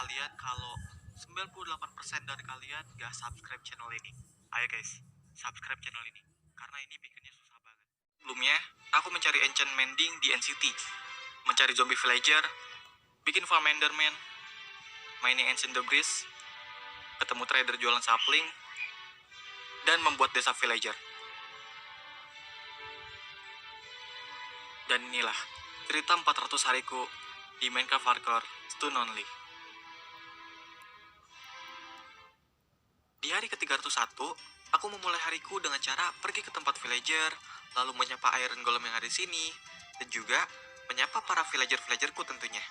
kalian kalau 98% dari kalian gak subscribe channel ini. Ayo guys, subscribe channel ini, karena ini bikinnya susah banget. Sebelumnya, aku mencari enchant mending di NCT, mencari zombie villager, bikin farm enderman, mining ancient debris, ketemu trader jualan sapling, dan membuat desa villager. Dan inilah cerita 400 hariku di Minecraft Hardcore Stone Only. Di hari ke-301, aku memulai hariku dengan cara pergi ke tempat villager, lalu menyapa iron golem yang ada di sini, dan juga menyapa para villager-villagerku tentunya.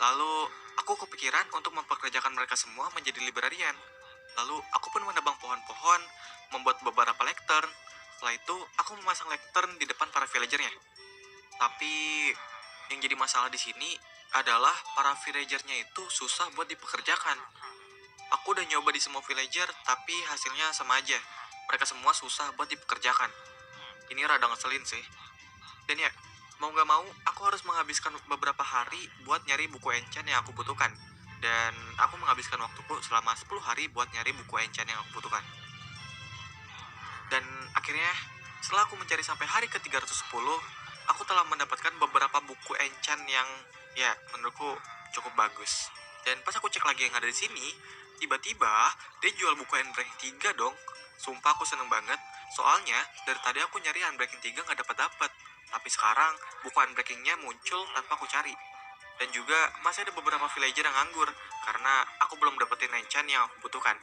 Lalu, aku kepikiran untuk mempekerjakan mereka semua menjadi librarian. Lalu, aku pun menebang pohon-pohon, membuat beberapa lectern. Setelah itu, aku memasang lectern di depan para villagernya. Tapi, yang jadi masalah di sini adalah para villagernya itu susah buat dipekerjakan. Aku udah nyoba di semua villager, tapi hasilnya sama aja. Mereka semua susah buat dipekerjakan. Ini rada ngeselin sih. Dan ya, mau gak mau, aku harus menghabiskan beberapa hari buat nyari buku enchant yang aku butuhkan. Dan aku menghabiskan waktuku selama 10 hari buat nyari buku enchant yang aku butuhkan. Dan akhirnya, setelah aku mencari sampai hari ke-310, aku telah mendapatkan beberapa buku enchant yang, ya, menurutku cukup bagus. Dan pas aku cek lagi yang ada di sini, tiba-tiba dia jual buku Unbreaking 3 dong. Sumpah aku seneng banget. Soalnya dari tadi aku nyari Unbreaking 3 gak dapet-dapet. Tapi sekarang buku Unbreaking-nya muncul tanpa aku cari. Dan juga masih ada beberapa villager yang nganggur karena aku belum dapetin enchant yang aku butuhkan.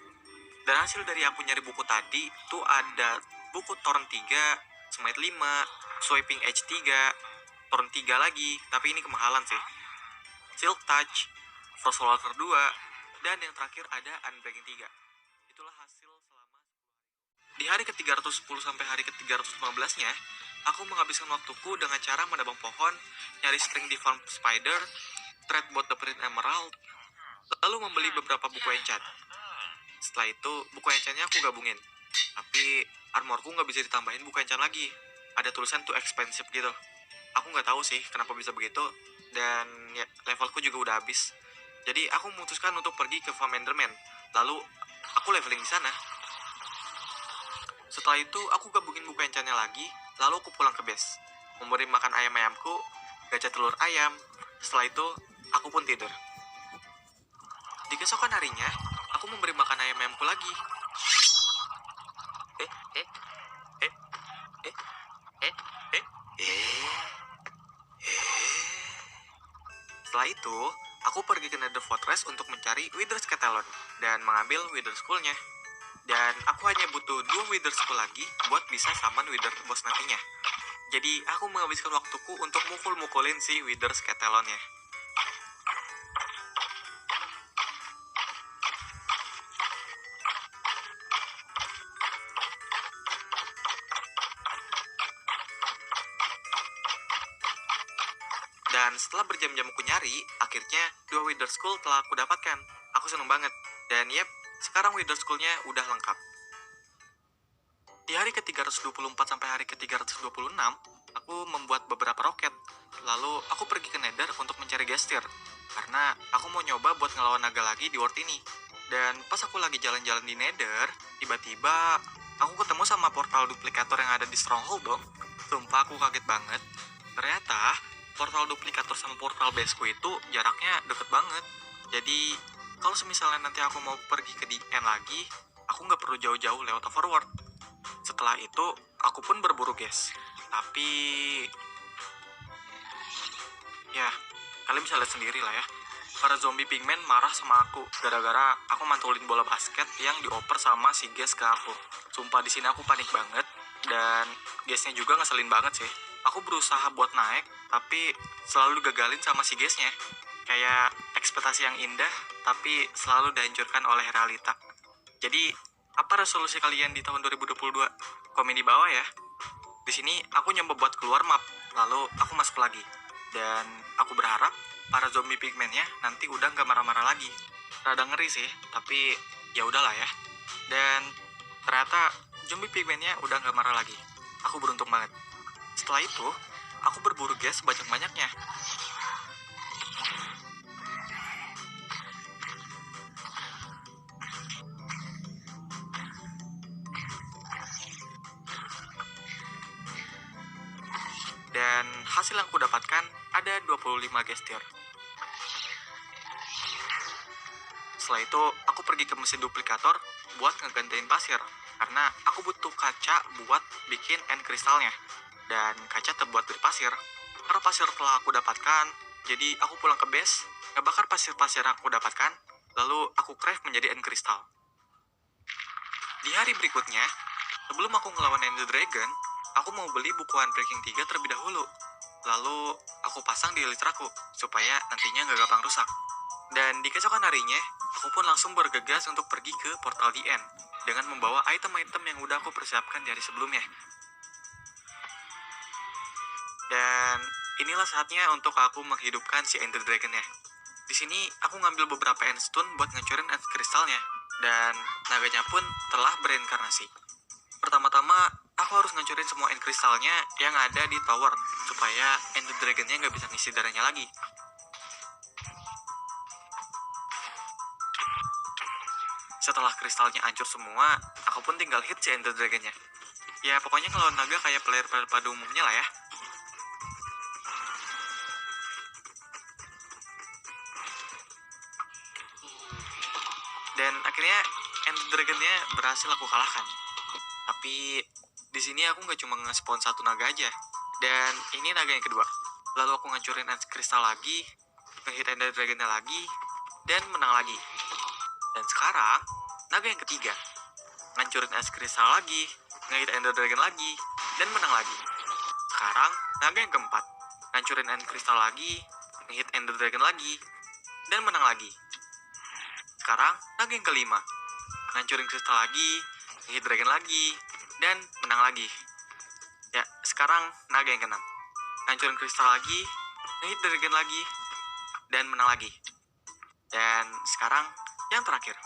Dan hasil dari aku nyari buku tadi tuh ada buku Thorn 3, Smite 5, Sweeping Edge 3, Thorn 3 lagi, tapi ini kemahalan sih. Silk Touch, Frost Walker 2, dan yang terakhir ada Unbreaking 3. Itulah hasil selama 10 hari. Di hari ke-310 sampai hari ke-315-nya, aku menghabiskan waktuku dengan cara menebang pohon, nyari string di farm spider, trade buat dapetin emerald, lalu membeli beberapa buku enchant. Setelah itu, buku enchantnya aku gabungin. Tapi armorku nggak bisa ditambahin buku enchant lagi. Ada tulisan too expensive gitu. Aku nggak tahu sih kenapa bisa begitu. Dan ya, levelku juga udah habis. Jadi aku memutuskan untuk pergi ke farm enderman. Lalu aku leveling di sana. Setelah itu aku gabungin buku enchantnya lagi. Lalu aku pulang ke base, memberi makan ayam-ayamku, gacha telur ayam. Setelah itu aku pun tidur. Di keesokan harinya aku memberi makan ayam-ayamku lagi. Eh, eh, eh, eh, eh, eh, Setelah itu, aku pergi ke Nether Fortress untuk mencari Wither Skeleton dan mengambil Wither Skull-nya. Dan aku hanya butuh 2 Wither Skull lagi buat bisa summon Wither Boss nantinya. Jadi aku menghabiskan waktuku untuk mukul-mukulin si Wither Skeleton-nya. Dan setelah berjam-jam aku nyari, akhirnya 2 Wither Skull telah aku dapatkan. Aku seneng banget. Dan yep, sekarang Wither Skull-nya udah lengkap. Di hari ke-324 sampai hari ke-326, aku membuat beberapa roket. Lalu aku pergi ke Nether untuk mencari gesture, karena aku mau nyoba buat ngelawan naga lagi di world ini. Dan pas aku lagi jalan-jalan di Nether, tiba-tiba aku ketemu sama portal duplikator yang ada di Stronghold dong. Sumpah aku kaget banget. Ternyata portal duplikator sama portal baseku itu jaraknya deket banget. Jadi kalau misalnya nanti aku mau pergi ke DN lagi, aku nggak perlu jauh-jauh lewat overworld. Setelah itu, aku pun berburu guys. Tapi, ya, kalian bisa lihat sendiri lah ya. Para zombie pigman marah sama aku gara-gara aku mantulin bola basket yang dioper sama si guys ke aku. Sumpah di sini aku panik banget dan guysnya juga ngeselin banget sih. Aku berusaha buat naik, tapi selalu digagalin sama si guysnya. Kayak ekspektasi yang indah, tapi selalu dihancurkan oleh realita. Jadi, apa resolusi kalian di tahun 2022? Komen di bawah ya. Di sini aku nyoba buat keluar map, lalu aku masuk lagi. Dan aku berharap para zombie pigman-nya nanti udah nggak marah-marah lagi. Rada ngeri sih, tapi ya udahlah ya. Dan ternyata zombie pigman-nya udah nggak marah lagi. Aku beruntung banget. Setelah itu, aku berburu gas sebanyak-banyaknya. Dan hasil yang aku dapatkan ada 25 gesture. Setelah itu, aku pergi ke mesin duplikator buat ngegantiin pasir. Karena aku butuh kaca buat bikin end kristalnya. Dan kaca terbuat dari pasir. Karena pasir telah aku dapatkan, jadi aku pulang ke base, ngebakar pasir-pasir yang aku dapatkan, lalu aku craft menjadi end kristal. Di hari berikutnya, sebelum aku ngelawan Ender Dragon, aku mau beli buku Unbreaking 3 terlebih dahulu. Lalu aku pasang di elitraku, supaya nantinya nggak gampang rusak. Dan di keesokan harinya, aku pun langsung bergegas untuk pergi ke portal The End, dengan membawa item-item yang udah aku persiapkan di hari sebelumnya. Dan inilah saatnya untuk aku menghidupkan si Ender Dragon-nya. Di sini aku ngambil beberapa end stone buat ngancurin end kristalnya, dan naganya pun telah bereinkarnasi. Pertama-tama, aku harus ngancurin semua end kristalnya yang ada di tower, supaya Ender Dragon-nya nggak bisa ngisi darahnya lagi. Setelah kristalnya hancur semua, aku pun tinggal hit si Ender Dragon-nya. Ya pokoknya ngelawan naga kayak player-player pada umumnya lah ya. Dan akhirnya Ender Dragon-nya berhasil aku kalahkan. Tapi di sini aku nggak cuma nge-spawn satu naga aja. Dan ini naga yang kedua. Lalu aku ngancurin End Crystal lagi, nge-hit Ender Dragon-nya lagi, dan menang lagi. Dan sekarang, naga yang ketiga. Ngancurin End Crystal lagi, nge-hit Ender Dragon lagi, dan menang lagi. Sekarang, naga yang keempat. Ngancurin End Crystal lagi, nge-hit Ender Dragon lagi, dan menang lagi. Sekarang, naga yang kelima. Ngancurin kristal lagi, nge-hit dragon lagi, dan menang lagi. Ya, sekarang naga yang keenam. Ngancurin kristal lagi, nge-hit dragon lagi, dan menang lagi. Dan sekarang yang terakhir,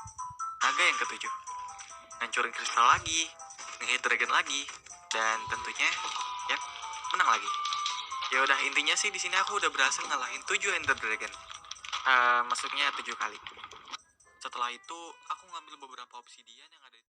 naga yang ketujuh. Ngancurin kristal lagi, nge-hit dragon lagi, dan tentunya, ya, menang lagi. Ya udah, intinya sih di sini aku udah berhasil ngalahin 7 Ender Dragon. Maksudnya 7 kali. Setelah itu, aku ngambil beberapa obsidian yang ada di